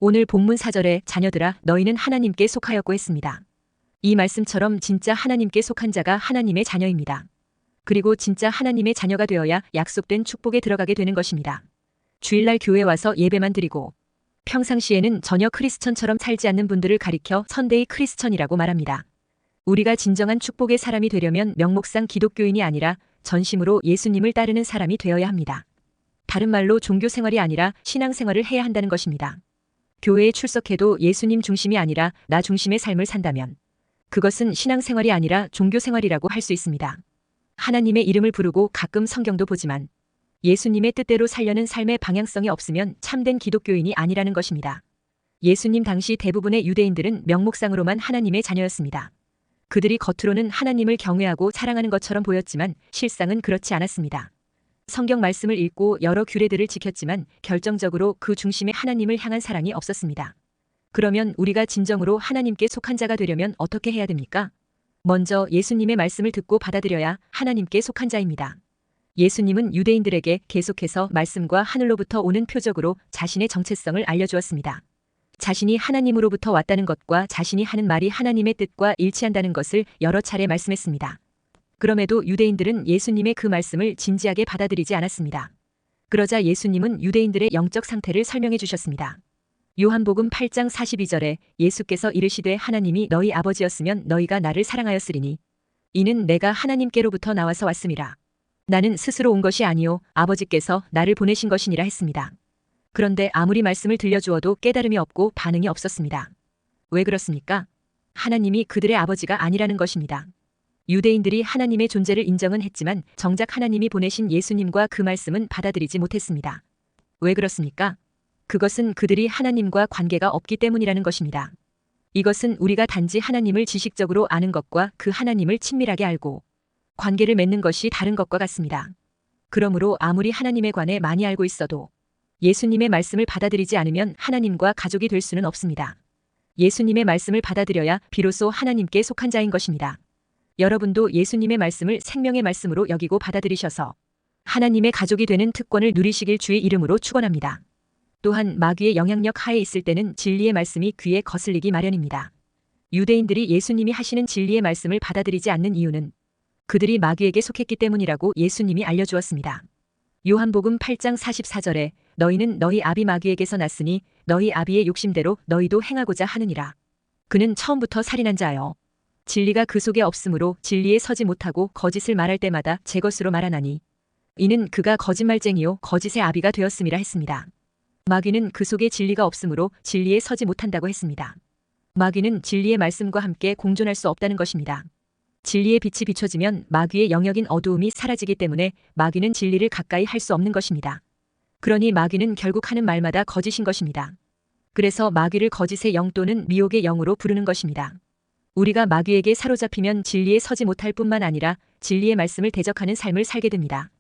오늘 본문 4절에 자녀들아 너희는 하나님께 속하였고 했습니다. 이 말씀처럼 진짜 하나님께 속한 자가 하나님의 자녀입니다. 그리고 진짜 하나님의 자녀가 되어야 약속된 축복에 들어가게 되는 것입니다. 주일날 교회 와서 예배만 드리고 평상시에는 전혀 크리스천처럼 살지 않는 분들을 가리켜 선데이 크리스천이라고 말합니다. 우리가 진정한 축복의 사람이 되려면 명목상 기독교인이 아니라 전심으로 예수님을 따르는 사람이 되어야 합니다. 다른 말로 종교 생활이 아니라 신앙 생활을 해야 한다는 것입니다. 교회에 출석해도 예수님 중심이 아니라 나 중심의 삶을 산다면 그것은 신앙 생활이 아니라 종교 생활이라고 할 수 있습니다. 하나님의 이름을 부르고 가끔 성경도 보지만 예수님의 뜻대로 살려는 삶의 방향성이 없으면 참된 기독교인이 아니라는 것입니다. 예수님 당시 대부분의 유대인들은 명목상으로만 하나님의 자녀였습니다. 그들이 겉으로는 하나님을 경외하고 사랑하는 것처럼 보였지만 실상은 그렇지 않았습니다. 성경 말씀을 읽고 여러 규례들을 지켰지만 결정적으로 그 중심에 하나님을 향한 사랑이 없었습니다. 그러면 우리가 진정으로 하나님께 속한 자가 되려면 어떻게 해야 됩니까? 먼저 예수님의 말씀을 듣고 받아들여야 하나님께 속한 자입니다. 예수님은 유대인들에게 계속해서 말씀과 하늘로부터 오는 표적으로 자신의 정체성을 알려주었습니다. 자신이 하나님으로부터 왔다는 것과 자신이 하는 말이 하나님의 뜻과 일치한다는 것을 여러 차례 말씀했습니다. 그럼에도 유대인들은 예수님의 그 말씀을 진지하게 받아들이지 않았습니다. 그러자 예수님은 유대인들의 영적 상태를 설명해 주셨습니다. 요한복음 8장 42절에 예수께서 이르시되 하나님이 너희 아버지였으면 너희가 나를 사랑하였으리니 이는 내가 하나님께로부터 나와서 왔음이라. 나는 스스로 온 것이 아니요 아버지께서 나를 보내신 것이니라 했습니다. 그런데 아무리 말씀을 들려주어도 깨달음이 없고 반응이 없었습니다. 왜 그렇습니까? 하나님이 그들의 아버지가 아니라는 것입니다. 유대인들이 하나님의 존재를 인정은 했지만 정작 하나님이 보내신 예수님과 그 말씀은 받아들이지 못했습니다. 왜 그렇습니까? 그것은 그들이 하나님과 관계가 없기 때문이라는 것입니다. 이것은 우리가 단지 하나님을 지식적으로 아는 것과 그 하나님을 친밀하게 알고 관계를 맺는 것이 다른 것과 같습니다. 그러므로 아무리 하나님에 관해 많이 알고 있어도 예수님의 말씀을 받아들이지 않으면 하나님과 가족이 될 수는 없습니다. 예수님의 말씀을 받아들여야 비로소 하나님께 속한 자인 것입니다. 여러분도 예수님의 말씀을 생명의 말씀으로 여기고 받아들이셔서 하나님의 가족이 되는 특권을 누리시길 주의 이름으로 축원합니다. 또한 마귀의 영향력 하에 있을 때는 진리의 말씀이 귀에 거슬리기 마련입니다. 유대인들이 예수님이 하시는 진리의 말씀을 받아들이지 않는 이유는 그들이 마귀에게 속했기 때문이라고 예수님이 알려주었습니다. 요한복음 8장 44절에 너희는 너희 아비 마귀에게서 났으니 너희 아비의 욕심대로 너희도 행하고자 하느니라. 그는 처음부터 살인한 자여. 진리가 그 속에 없으므로 진리에 서지 못하고 거짓을 말할 때마다 제 것으로 말하나니 이는 그가 거짓말쟁이요 거짓의 아비가 되었음이라 했습니다. 마귀는 그 속에 진리가 없으므로 진리에 서지 못한다고 했습니다. 마귀는 진리의 말씀과 함께 공존할 수 없다는 것입니다. 진리의 빛이 비춰지면 마귀의 영역인 어두움이 사라지기 때문에 마귀는 진리를 가까이 할 수 없는 것입니다. 그러니 마귀는 결국 하는 말마다 거짓인 것입니다. 그래서 마귀를 거짓의 영 또는 미혹의 영으로 부르는 것입니다. 우리가 마귀에게 사로잡히면 진리에 서지 못할 뿐만 아니라 진리의 말씀을 대적하는 삶을 살게 됩니다.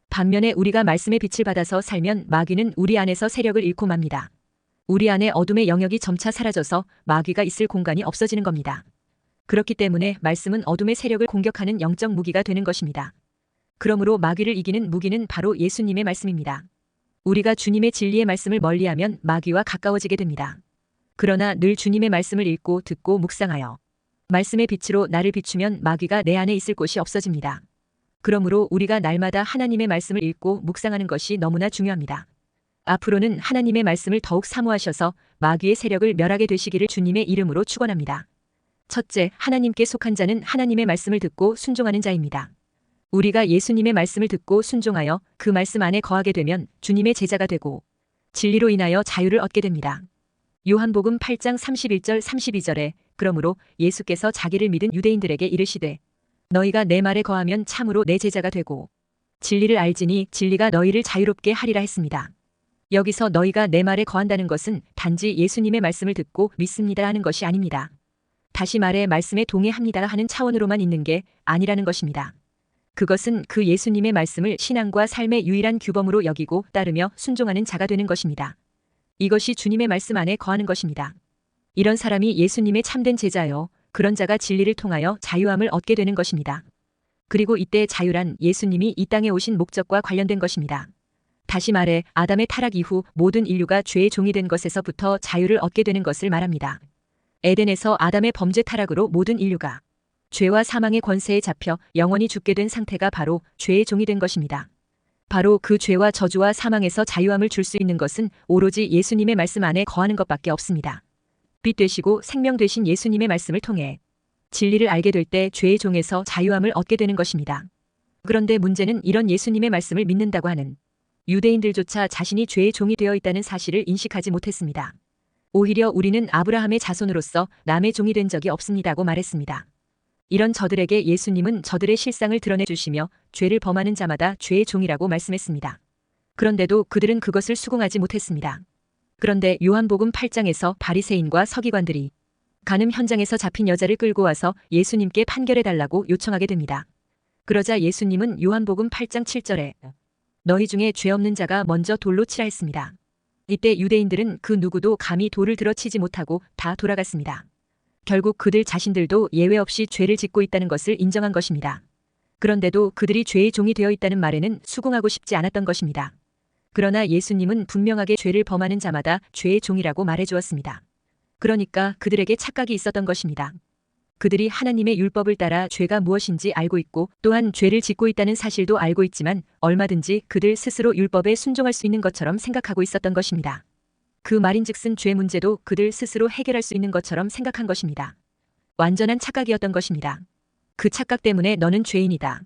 반면에 우리가 말씀의 빛을 받아서 살면 마귀는 우리 안에서 세력을 잃고 맙니다. 우리 안에 어둠의 영역이 점차 사라져서 마귀가 있을 공간이 없어지는 겁니다. 그렇기 때문에 말씀은 어둠의 세력을 공격하는 영적 무기가 되는 것입니다. 그러므로 마귀를 이기는 무기는 바로 예수님의 말씀입니다. 우리가 주님의 진리의 말씀을 멀리하면 마귀와 가까워지게 됩니다. 그러나 늘 주님의 말씀을 읽고 듣고 묵상하여 말씀의 빛으로 나를 비추면 마귀가 내 안에 있을 곳이 없어집니다. 그러므로 우리가 날마다 하나님의 말씀을 읽고 묵상하는 것이 너무나 중요합니다. 앞으로는 하나님의 말씀을 더욱 사모하셔서 마귀의 세력을 멸하게 되시기를 주님의 이름으로 축원합니다. 첫째, 하나님께 속한 자는 하나님의 말씀을 듣고 순종하는 자입니다. 우리가 예수님의 말씀을 듣고 순종하여 그 말씀 안에 거하게 되면 주님의 제자가 되고 진리로 인하여 자유를 얻게 됩니다. 요한복음 8장 31절 32절에 그러므로 예수께서 자기를 믿은 유대인들에게 이르시되 너희가 내 말에 거하면 참으로 내 제자가 되고 진리를 알지니 진리가 너희를 자유롭게 하리라 했습니다. 여기서 너희가 내 말에 거한다는 것은 단지 예수님의 말씀을 듣고 믿습니다 하는 것이 아닙니다. 다시 말해 말씀에 동의합니다 하는 차원으로만 있는 게 아니라는 것입니다. 그것은 그 예수님의 말씀을 신앙과 삶의 유일한 규범으로 여기고 따르며 순종하는 자가 되는 것입니다. 이것이 주님의 말씀 안에 거하는 것입니다. 이런 사람이 예수님의 참된 제자요. 그런 자가 진리를 통하여 자유함을 얻게 되는 것입니다. 그리고 이때 자유란 예수님이 이 땅에 오신 목적과 관련된 것입니다. 다시 말해 아담의 타락 이후 모든 인류가 죄의 종이 된 것에서부터 자유를 얻게 되는 것을 말합니다. 에덴에서 아담의 범죄 타락으로 모든 인류가 죄와 사망의 권세에 잡혀 영원히 죽게 된 상태가 바로 죄의 종이 된 것입니다. 바로 그 죄와 저주와 사망에서 자유함을 줄 수 있는 것은 오로지 예수님의 말씀 안에 거하는 것밖에 없습니다. 빛 되시고 생명 되신 예수님의 말씀을 통해 진리를 알게 될 때 죄의 종에서 자유함을 얻게 되는 것입니다. 그런데 문제는 이런 예수님의 말씀을 믿는다고 하는 유대인들조차 자신이 죄의 종이 되어 있다는 사실을 인식하지 못했습니다. 오히려 우리는 아브라함의 자손으로서 남의 종이 된 적이 없습니다고 말했습니다. 이런 저들에게 예수님은 저들의 실상을 드러내 주시며 죄를 범하는 자마다 죄의 종이라고 말씀했습니다. 그런데도 그들은 그것을 수긍하지 못했습니다. 그런데 요한복음 8장에서 바리새인과 서기관들이 간음 현장에서 잡힌 여자를 끌고 와서 예수님께 판결해달라고 요청하게 됩니다. 그러자 예수님은 요한복음 8장 7절에 너희 중에 죄 없는 자가 먼저 돌로 치라 했습니다. 이때 유대인들은 그 누구도 감히 돌을 들어 치지 못하고 다 돌아갔습니다. 결국 그들 자신들도 예외 없이 죄를 짓고 있다는 것을 인정한 것입니다. 그런데도 그들이 죄의 종이 되어 있다는 말에는 수긍하고 싶지 않았던 것입니다. 그러나 예수님은 분명하게 죄를 범하는 자마다 죄의 종이라고 말해주었습니다. 그러니까 그들에게 착각이 있었던 것입니다. 그들이 하나님의 율법을 따라 죄가 무엇인지 알고 있고 또한 죄를 짓고 있다는 사실도 알고 있지만 얼마든지 그들 스스로 율법에 순종할 수 있는 것처럼 생각하고 있었던 것입니다. 그 말인즉슨 죄 문제도 그들 스스로 해결할 수 있는 것처럼 생각한 것입니다. 완전한 착각이었던 것입니다. 그 착각 때문에 너는 죄인이다.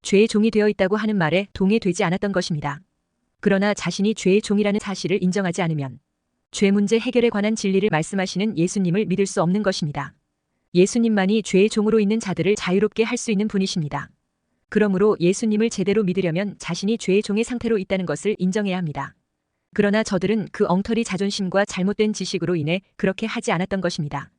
죄의 종이 되어 있다고 하는 말에 동의되지 않았던 것입니다. 그러나 자신이 죄의 종이라는 사실을 인정하지 않으면 죄 문제 해결에 관한 진리를 말씀하시는 예수님을 믿을 수 없는 것입니다. 예수님만이 죄의 종으로 있는 자들을 자유롭게 할 수 있는 분이십니다. 그러므로 예수님을 제대로 믿으려면 자신이 죄의 종의 상태로 있다는 것을 인정해야 합니다. 그러나 저들은 그 엉터리 자존심과 잘못된 지식으로 인해 그렇게 하지 않았던 것입니다.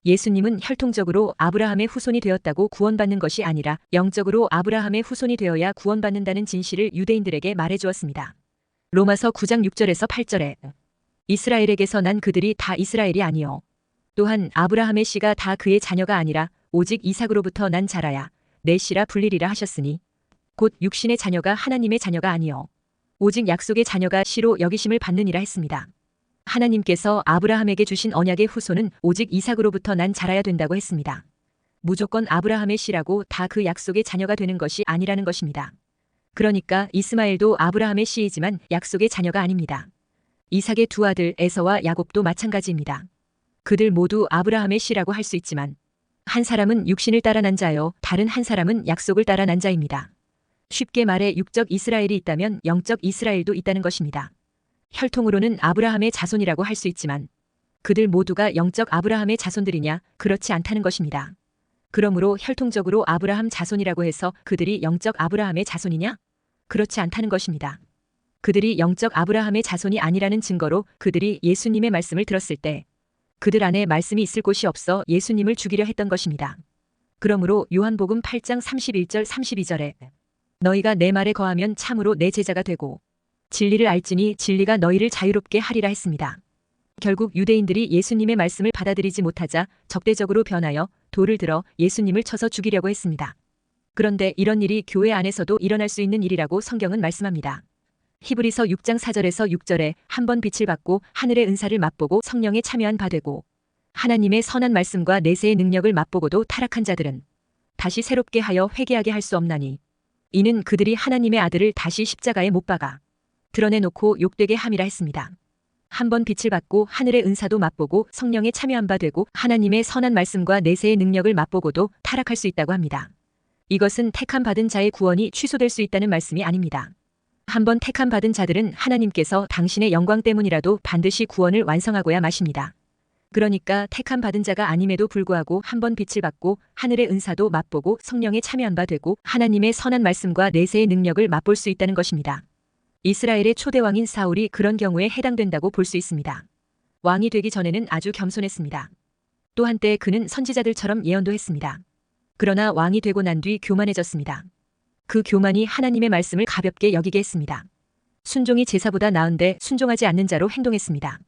예수님은 혈통적으로 아브라함의 후손이 되었다고 구원받는 것이 아니라 영적으로 아브라함의 후손이 되어야 구원받는다는 진실을 유대인들에게 말해주었습니다. 로마서 9장 6절에서 8절에 이스라엘에게서 난 그들이 다 이스라엘이 아니요 또한 아브라함의 씨가 다 그의 자녀가 아니라 오직 이삭으로부터 난 자라야 내 씨라 불리리라 하셨으니 곧 육신의 자녀가 하나님의 자녀가 아니요 오직 약속의 자녀가 씨로 여기심을 받느니라 했습니다. 하나님께서 아브라함에게 주신 언약의 후손은 오직 이삭으로부터 난 자라야 된다고 했습니다. 무조건 아브라함의 씨라고 다 그 약속의 자녀가 되는 것이 아니라는 것입니다. 그러니까 이스마엘도 아브라함의 씨이지만 약속의 자녀가 아닙니다. 이삭의 두 아들 에서와 야곱도 마찬가지입니다. 그들 모두 아브라함의 씨라고 할 수 있지만 한 사람은 육신을 따라 난 자요 다른 한 사람은 약속을 따라 난 자입니다. 쉽게 말해 육적 이스라엘이 있다면 영적 이스라엘도 있다는 것입니다. 혈통으로는 아브라함의 자손이라고 할 수 있지만 그들 모두가 영적 아브라함의 자손들이냐? 그렇지 않다는 것입니다. 그러므로 혈통적으로 아브라함 자손이라고 해서 그들이 영적 아브라함의 자손이냐? 그렇지 않다는 것입니다. 그들이 영적 아브라함의 자손이 아니라는 증거로 그들이 예수님의 말씀을 들었을 때 그들 안에 말씀이 있을 곳이 없어 예수님을 죽이려 했던 것입니다. 그러므로 요한복음 8장 31절 32절에 너희가 내 말에 거하면 참으로 내 제자가 되고 진리를 알지니 진리가 너희를 자유롭게 하리라 했습니다. 결국 유대인들이 예수님의 말씀을 받아들이지 못하자 적대적으로 변하여 돌을 들어 예수님을 쳐서 죽이려고 했습니다. 그런데 이런 일이 교회 안에서도 일어날 수 있는 일이라고 성경은 말씀합니다. 히브리서 6장 4절에서 6절에 한 번 빛을 받고 하늘의 은사를 맛보고 성령에 참여한 바 되고 하나님의 선한 말씀과 내세의 능력을 맛보고도 타락한 자들은 다시 새롭게 하여 회개하게 할 수 없나니 이는 그들이 하나님의 아들을 다시 십자가에 못 박아 드러내놓고 욕되게 함이라 했습니다. 한 번 빛을 받고 하늘의 은사도 맛보고 성령에 참여한 바 되고 하나님의 선한 말씀과 내세의 능력을 맛보고도 타락할 수 있다고 합니다. 이것은 택함 받은 자의 구원이 취소될 수 있다는 말씀이 아닙니다. 한 번 택함 받은 자들은 하나님께서 당신의 영광 때문이라도 반드시 구원을 완성하고야 마십니다. 그러니까 택함 받은 자가 아님에도 불구하고 한 번 빛을 받고 하늘의 은사도 맛보고 성령에 참여한 바 되고 하나님의 선한 말씀과 내세의 능력을 맛볼 수 있다는 것입니다. 이스라엘의 초대왕인 사울이 그런 경우에 해당된다고 볼 수 있습니다. 왕이 되기 전에는 아주 겸손했습니다. 또 한때 그는 선지자들처럼 예언도 했습니다. 그러나 왕이 되고 난 뒤 교만해졌습니다. 그 교만이 하나님의 말씀을 가볍게 여기게 했습니다. 순종이 제사보다 나은데 순종하지 않는 자로 행동했습니다.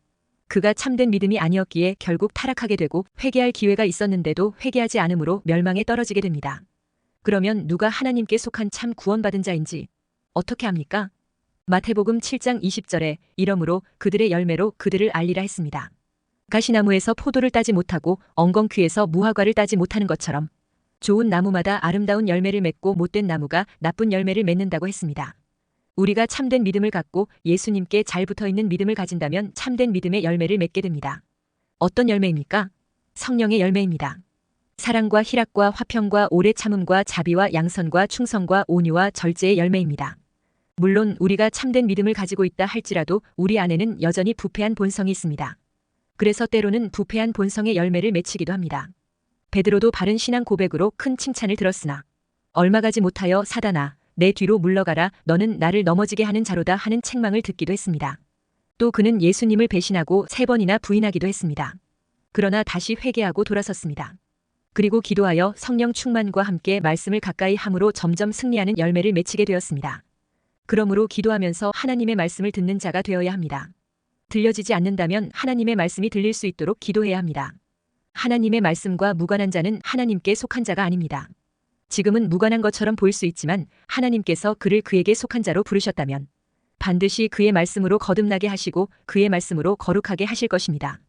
그가 참된 믿음이 아니었기에 결국 타락하게 되고 회개할 기회가 있었는데도 회개하지 않으므로 멸망에 떨어지게 됩니다. 그러면 누가 하나님께 속한 참 구원받은 자인지 어떻게 합니까? 마태복음 7장 20절에 이러므로 그들의 열매로 그들을 알리라 했습니다. 가시나무에서 포도를 따지 못하고 엉겅퀴에서 무화과를 따지 못하는 것처럼 좋은 나무마다 아름다운 열매를 맺고 못된 나무가 나쁜 열매를 맺는다고 했습니다. 우리가 참된 믿음을 갖고 예수님께 잘 붙어있는 믿음을 가진다면 참된 믿음의 열매를 맺게 됩니다. 어떤 열매입니까? 성령의 열매입니다. 사랑과 희락과 화평과 오래 참음과 자비와 양선과 충성과 온유와 절제의 열매입니다. 물론 우리가 참된 믿음을 가지고 있다 할지라도 우리 안에는 여전히 부패한 본성이 있습니다. 그래서 때로는 부패한 본성의 열매를 맺히기도 합니다. 베드로도 바른 신앙 고백으로 큰 칭찬을 들었으나 얼마 가지 못하여 사단아 내 뒤로 물러가라 너는 나를 넘어지게 하는 자로다 하는 책망을 듣기도 했습니다. 또 그는 예수님을 배신하고 3번이나 부인하기도 했습니다. 그러나 다시 회개하고 돌아섰습니다. 그리고 기도하여 성령 충만과 함께 말씀을 가까이 함으로 점점 승리하는 열매를 맺히게 되었습니다. 그러므로 기도하면서 하나님의 말씀을 듣는 자가 되어야 합니다. 들려지지 않는다면 하나님의 말씀이 들릴 수 있도록 기도해야 합니다. 하나님의 말씀과 무관한 자는 하나님께 속한 자가 아닙니다. 지금은 무관한 것처럼 보일 수 있지만 하나님께서 그를 그에게 속한 자로 부르셨다면 반드시 그의 말씀으로 거듭나게 하시고 그의 말씀으로 거룩하게 하실 것입니다.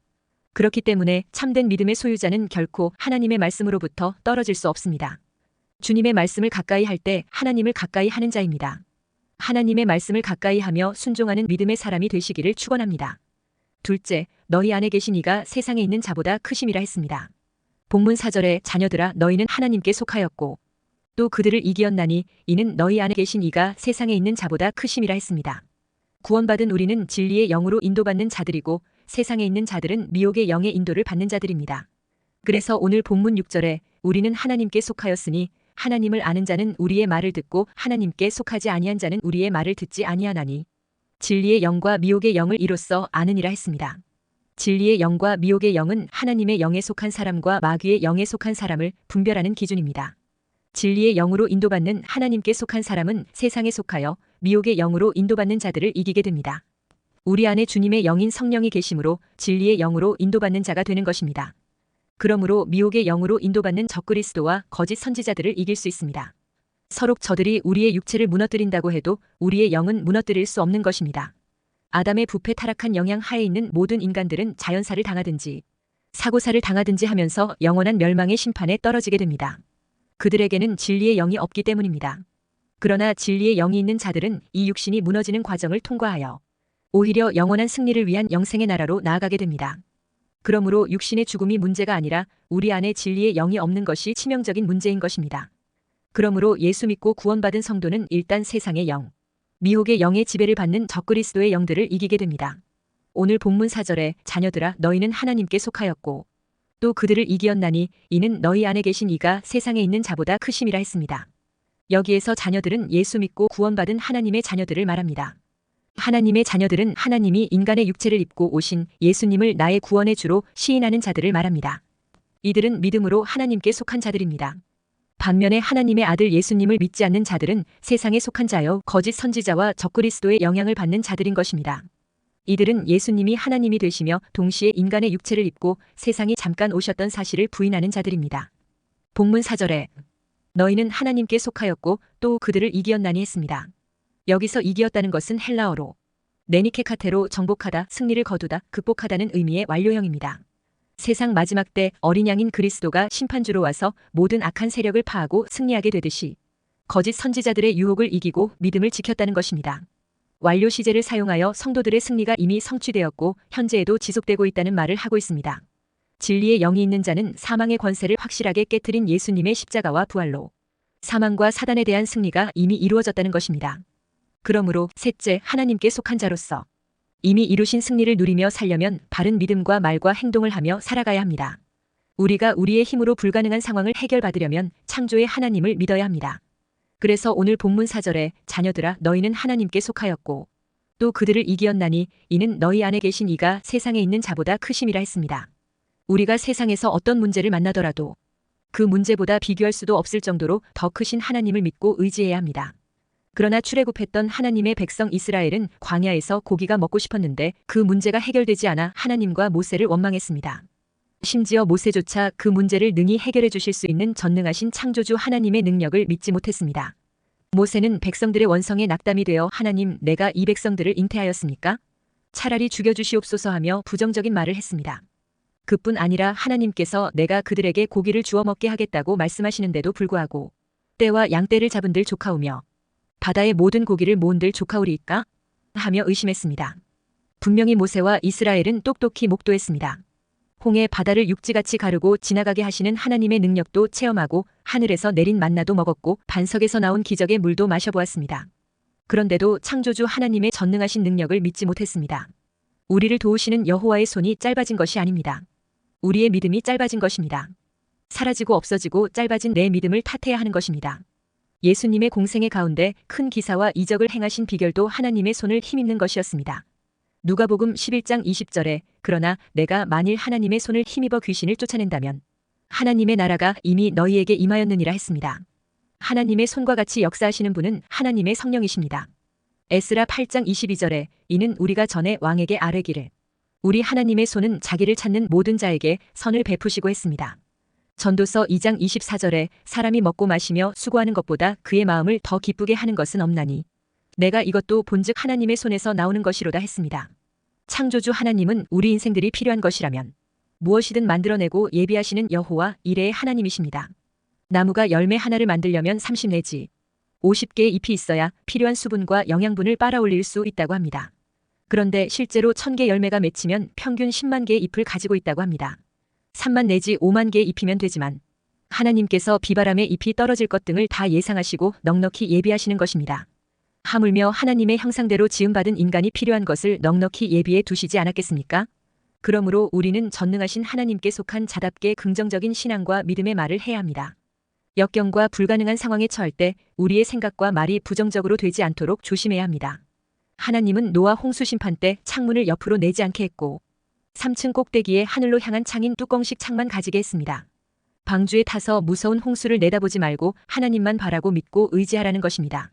그렇기 때문에 참된 믿음의 소유자는 결코 하나님의 말씀으로부터 떨어질 수 없습니다. 주님의 말씀을 가까이 할 때 하나님을 가까이 하는 자입니다. 하나님의 말씀을 가까이 하며 순종하는 믿음의 사람이 되시기를 축원합니다. 둘째, 너희 안에 계신 이가 세상에 있는 자보다 크심이라 했습니다. 본문 4절에 자녀들아 너희는 하나님께 속하였고 또 그들을 이기었나니 이는 너희 안에 계신 이가 세상에 있는 자보다 크심이라 했습니다. 구원받은 우리는 진리의 영으로 인도받는 자들이고 세상에 있는 자들은 미혹의 영의 인도를 받는 자들입니다. 그래서 오늘 본문 6절에 우리는 하나님께 속하였으니 하나님을 아는 자는 우리의 말을 듣고 하나님께 속하지 아니한 자는 우리의 말을 듣지 아니하나니 진리의 영과 미혹의 영을 이로써 아느니라 했습니다. 진리의 영과 미혹의 영은 하나님의 영에 속한 사람과 마귀의 영에 속한 사람을 분별하는 기준입니다. 진리의 영으로 인도받는 하나님께 속한 사람은 세상에 속하여 미혹의 영으로 인도받는 자들을 이기게 됩니다. 우리 안에 주님의 영인 성령이 계심으로 진리의 영으로 인도받는 자가 되는 것입니다. 그러므로 미혹의 영으로 인도받는 적그리스도와 거짓 선지자들을 이길 수 있습니다. 서로 저들이 우리의 육체를 무너뜨린다고 해도 우리의 영은 무너뜨릴 수 없는 것입니다. 아담의 부패 타락한 영향 하에 있는 모든 인간들은 자연사를 당하든지 사고사를 당하든지 하면서 영원한 멸망의 심판에 떨어지게 됩니다. 그들에게는 진리의 영이 없기 때문입니다. 그러나 진리의 영이 있는 자들은 이 육신이 무너지는 과정을 통과하여 오히려 영원한 승리를 위한 영생의 나라로 나아가게 됩니다. 그러므로 육신의 죽음이 문제가 아니라 우리 안에 진리의 영이 없는 것이 치명적인 문제인 것입니다. 그러므로 예수 믿고 구원받은 성도는 일단 세상의 영, 미혹의 영의 지배를 받는 적그리스도의 영들을 이기게 됩니다. 오늘 본문 4절에 자녀들아 너희는 하나님께 속하였고 또 그들을 이기었나니 이는 너희 안에 계신 이가 세상에 있는 자보다 크심이라 했습니다. 여기에서 자녀들은 예수 믿고 구원받은 하나님의 자녀들을 말합니다. 하나님의 자녀들은 하나님이 인간의 육체를 입고 오신 예수님을 나의 구원의 주로 시인하는 자들을 말합니다. 이들은 믿음으로 하나님께 속한 자들입니다. 반면에 하나님의 아들 예수님을 믿지 않는 자들은 세상에 속한 자여 거짓 선지자와 적그리스도의 영향을 받는 자들인 것입니다. 이들은 예수님이 하나님이 되시며 동시에 인간의 육체를 입고 세상에 잠깐 오셨던 사실을 부인하는 자들입니다. 본문 4절에 너희는 하나님께 속하였고 또 그들을 이기었나니 했습니다. 여기서 이기었다는 것은 헬라어로 네니케카테로 정복하다, 승리를 거두다, 극복하다는 의미의 완료형입니다. 세상 마지막 때 어린 양인 그리스도가 심판주로 와서 모든 악한 세력을 파하고 승리하게 되듯이 거짓 선지자들의 유혹을 이기고 믿음을 지켰다는 것입니다. 완료 시제를 사용하여 성도들의 승리가 이미 성취되었고 현재에도 지속되고 있다는 말을 하고 있습니다. 진리의 영이 있는 자는 사망의 권세를 확실하게 깨트린 예수님의 십자가와 부활로 사망과 사단에 대한 승리가 이미 이루어졌다는 것입니다. 그러므로 셋째, 하나님께 속한 자로서 이미 이루신 승리를 누리며 살려면 바른 믿음과 말과 행동을 하며 살아가야 합니다. 우리가 우리의 힘으로 불가능한 상황을 해결받으려면 창조의 하나님을 믿어야 합니다. 그래서 오늘 본문 4절에 자녀들아 너희는 하나님께 속하였고 또 그들을 이기었나니 이는 너희 안에 계신 이가 세상에 있는 자보다 크심이라 했습니다. 우리가 세상에서 어떤 문제를 만나더라도 그 문제보다 비교할 수도 없을 정도로 더 크신 하나님을 믿고 의지해야 합니다. 그러나 출애굽했던 하나님의 백성 이스라엘은 광야에서 고기가 먹고 싶었는데 그 문제가 해결되지 않아 하나님과 모세를 원망했습니다. 심지어 모세조차 그 문제를 능히 해결해 주실 수 있는 전능하신 창조주 하나님의 능력을 믿지 못했습니다. 모세는 백성들의 원성에 낙담이 되어 하나님, 내가 이 백성들을 잉태하였습니까? 차라리 죽여주시옵소서 하며 부정적인 말을 했습니다. 그뿐 아니라 하나님께서 내가 그들에게 고기를 주워 먹게 하겠다고 말씀하시는데도 불구하고 떼와 양떼를 잡은들 조카오며 바다의 모든 고기를 모은들 조카오리이까? 하며 의심했습니다. 분명히 모세와 이스라엘은 똑똑히 목도했습니다. 홍해 바다를 육지같이 가르고 지나가게 하시는 하나님의 능력도 체험하고 하늘에서 내린 만나도 먹었고 반석에서 나온 기적의 물도 마셔보았습니다. 그런데도 창조주 하나님의 전능하신 능력을 믿지 못했습니다. 우리를 도우시는 여호와의 손이 짧아진 것이 아닙니다. 우리의 믿음이 짧아진 것입니다. 사라지고 없어지고 짧아진 내 믿음을 탓해야 하는 것입니다. 예수님의 공생의 가운데 큰 기사와 이적을 행하신 비결도 하나님의 손을 힘입는 것이었습니다. 누가복음 11장 20절에 그러나 내가 만일 하나님의 손을 힘입어 귀신을 쫓아낸다면 하나님의 나라가 이미 너희에게 임하였느니라 했습니다. 하나님의 손과 같이 역사하시는 분은 하나님의 성령이십니다. 에스라 8장 22절에 이는 우리가 전에 왕에게 아뢰기를 우리 하나님의 손은 자기를 찾는 모든 자에게 선을 베푸시고 했습니다. 전도서 2장 24절에 사람이 먹고 마시며 수고하는 것보다 그의 마음을 더 기쁘게 하는 것은 없나니 내가 이것도 본즉 하나님의 손에서 나오는 것이로다 했습니다. 창조주 하나님은 우리 인생들이 필요한 것이라면 무엇이든 만들어내고 예비하시는 여호와 이레의 하나님이십니다. 나무가 열매 하나를 만들려면 30 내지 50개의 잎이 있어야 필요한 수분과 영양분을 빨아올릴 수 있다고 합니다. 그런데 실제로 1000개 열매가 맺히면 평균 10만 개의 잎을 가지고 있다고 합니다. 3만 내지 5만 개의 잎이면 되지만 하나님께서 비바람에 잎이 떨어질 것 등을 다 예상하시고 넉넉히 예비하시는 것입니다. 하물며 하나님의 형상대로 지음받은 인간이 필요한 것을 넉넉히 예비해 두시지 않았겠습니까? 그러므로 우리는 전능하신 하나님께 속한 자답게 긍정적인 신앙과 믿음의 말을 해야 합니다. 역경과 불가능한 상황에 처할 때 우리의 생각과 말이 부정적으로 되지 않도록 조심해야 합니다. 하나님은 노아 홍수 심판 때 창문을 옆으로 내지 않게 했고 3층 꼭대기에 하늘로 향한 창인 뚜껑식 창만 가지게 했습니다. 방주에 타서 무서운 홍수를 내다보지 말고 하나님만 바라고 믿고 의지하라는 것입니다.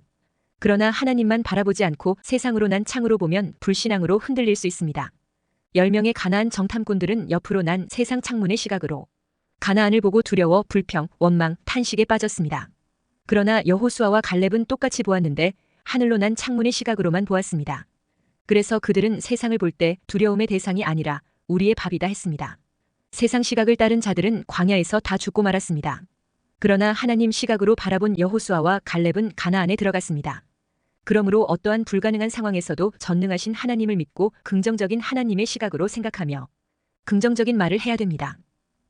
그러나 하나님만 바라보지 않고 세상으로 난 창으로 보면 불신앙으로 흔들릴 수 있습니다. 10명의 가나안 정탐꾼들은 옆으로 난 세상 창문의 시각으로 가나안을 보고 두려워 불평, 원망, 탄식에 빠졌습니다. 그러나 여호수아와 갈렙은 똑같이 보았는데 하늘로 난 창문의 시각으로만 보았습니다. 그래서 그들은 세상을 볼 때 두려움의 대상이 아니라 우리의 밥이다 했습니다. 세상 시각을 따른 자들은 광야에서 다 죽고 말았습니다. 그러나 하나님 시각으로 바라본 여호수아와 갈렙은 가나안에 들어갔습니다. 그러므로 어떠한 불가능한 상황에서도 전능하신 하나님을 믿고 긍정적인 하나님의 시각으로 생각하며 긍정적인 말을 해야 됩니다.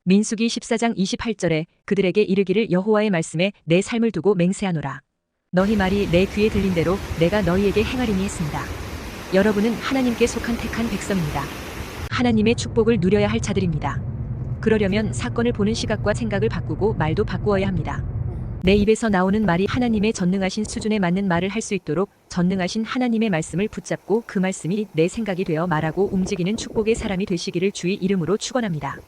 민수기 14장 28절에 그들에게 이르기를 여호와의 말씀에 내 삶을 두고 맹세하노라. 너희 말이 내 귀에 들린 대로 내가 너희에게 행하리니 했습니다. 여러분은 하나님께 속한 택한 백성입니다. 하나님의 축복을 누려야 할 자들입니다. 그러려면 사건을 보는 시각과 생각을 바꾸고 말도 바꾸어야 합니다. 내 입에서 나오는 말이 하나님의 전능하신 수준에 맞는 말을 할 수 있도록 전능하신 하나님의 말씀을 붙잡고 그 말씀이 내 생각이 되어 말하고 움직이는 축복의 사람이 되시기를 주의 이름으로 축원합니다.